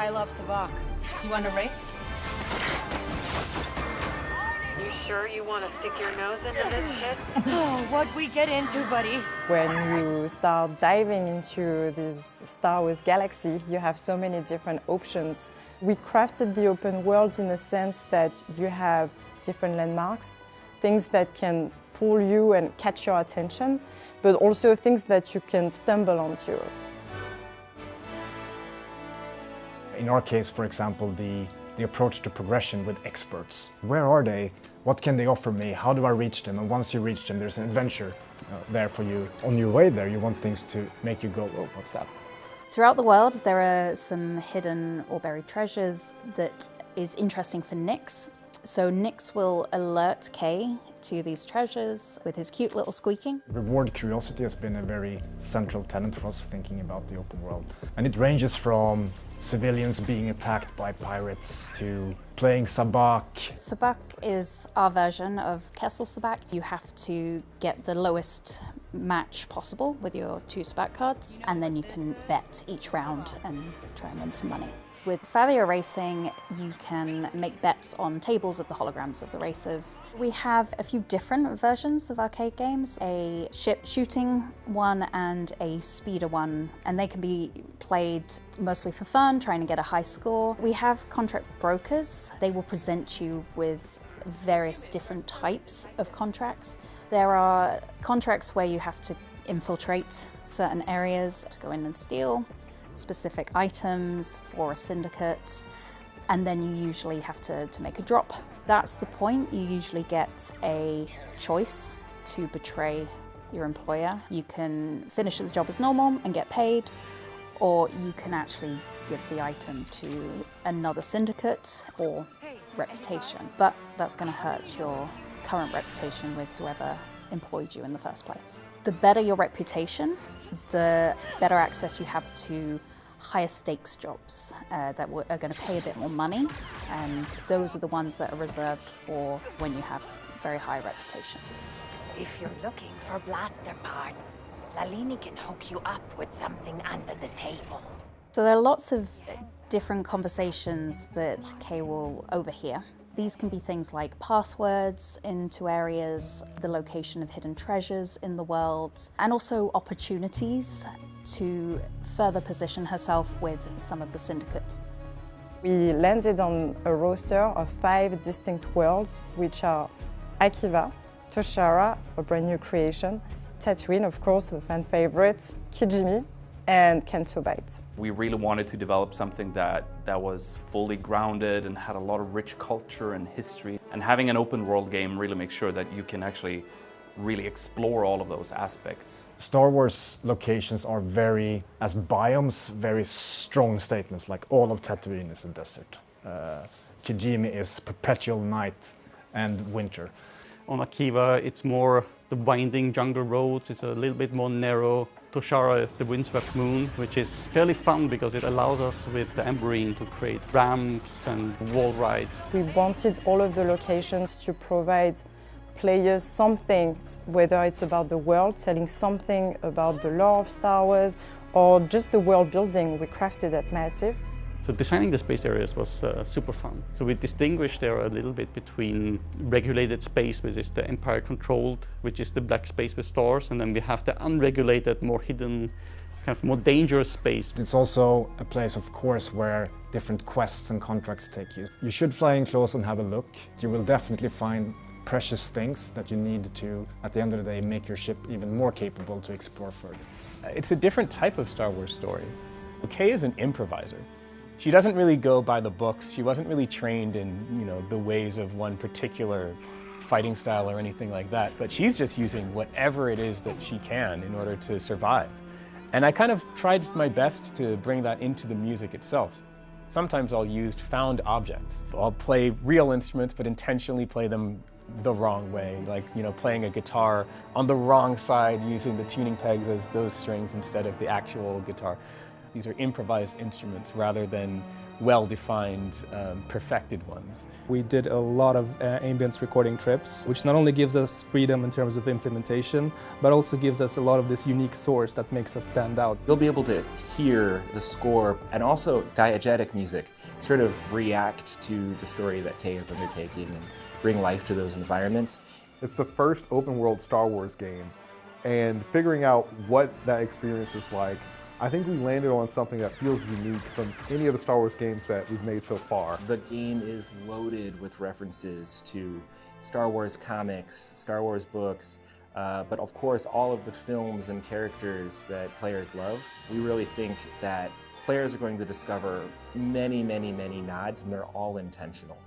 I love sabak. You want to race? You sure you want to stick your nose into this, kid? Oh, what'd we get into, buddy? When you start diving into this Star Wars galaxy, you have so many different options. We crafted the open world in a sense that you have different landmarks, things that can pull you and catch your attention, but also things that you can stumble onto. In our case, for example, the approach to progression with experts. Where are they? What can they offer me? How do I reach them? And once you reach them, there's an adventure there for you. On your way there, you want things to make you go, oh, what's that? Throughout the world, there are some hidden or buried treasures that is interesting for Nix. So Nix will alert Kay to these treasures with his cute little squeaking. Reward curiosity has been a very central tenet for us thinking about the open world. And it ranges from civilians being attacked by pirates to playing sabak. Sabak is our version of Kessel Sabak. You have to get the lowest match possible with your 2 sabak cards, and then you can bet each round and try and win some money. With Failure Racing, you can make bets on tables of the holograms of the racers. We have a few different versions of arcade games, a ship shooting one and a speeder one, and they can be played mostly for fun, trying to get a high score. We have contract brokers. They will present you with various different types of contracts. There are contracts where you have to infiltrate certain areas to go in and steal specific items for a syndicate, and then you usually have to make a drop. That's the point. You usually get a choice to betray your employer. You can finish the job as normal and get paid, or you can actually give the item to another syndicate for reputation. But that's going to hurt your current reputation with whoever employed you in the first place. The better your reputation, the better access you have to higher stakes jobs that are going to pay a bit more money, and those are the ones that are reserved for when you have very high reputation. If you're looking for blaster parts, Lalini can hook you up with something under the table. So there are lots of different conversations that Kay will overhear. These can be things like passwords into areas, the location of hidden treasures in the world, and also opportunities to further position herself with some of the syndicates. We landed on a roster of 5 distinct worlds, which are Akiva, Toshara, a brand new creation, Tatooine, of course, the fan favorite, Kijimi, and Canto Bight. We really wanted to develop something that was fully grounded and had a lot of rich culture and history. And having an open world game really makes sure that you can actually really explore all of those aspects. Star Wars locations are as biomes, very strong statements, like all of Tatooine is a desert. Kijimi is perpetual night and winter. On Akiva, it's more the winding jungle roads, it's a little bit more narrow. Toshara is the windswept moon, which is fairly fun because it allows us with the Amberine to create ramps and wall rides. We wanted all of the locations to provide players something, whether it's about the world, telling something about the lore of Star Wars, or just the world building. We crafted that massive. So designing the space areas was super fun. So we distinguished there a little bit between regulated space, which is the Empire-controlled, which is the black space with stars, and then we have the unregulated, more hidden, kind of more dangerous space. It's also a place, of course, where different quests and contracts take you. You should fly in close and have a look. You will definitely find precious things that you need to, at the end of the day, make your ship even more capable to explore further. It's a different type of Star Wars story. Kay is an improviser. She doesn't really go by the books. She wasn't really trained in, the ways of one particular fighting style or anything like that, but she's just using whatever it is that she can in order to survive. And I kind of tried my best to bring that into the music itself. Sometimes I'll use found objects. I'll play real instruments, but intentionally play them the wrong way, like playing a guitar on the wrong side, using the tuning pegs as those strings instead of the actual guitar. These are improvised instruments rather than well-defined, perfected ones. We did a lot of ambience recording trips, which not only gives us freedom in terms of implementation, but also gives us a lot of this unique source that makes us stand out. You'll be able to hear the score and also diegetic music sort of react to the story that Kay is undertaking and bring life to those environments. It's the first open world Star Wars game, and figuring out what that experience is like, I think we landed on something that feels unique from any of the Star Wars games that we've made so far. The game is loaded with references to Star Wars comics, Star Wars books, but of course all of the films and characters that players love. We really think that players are going to discover many, many, many nods, and they're all intentional.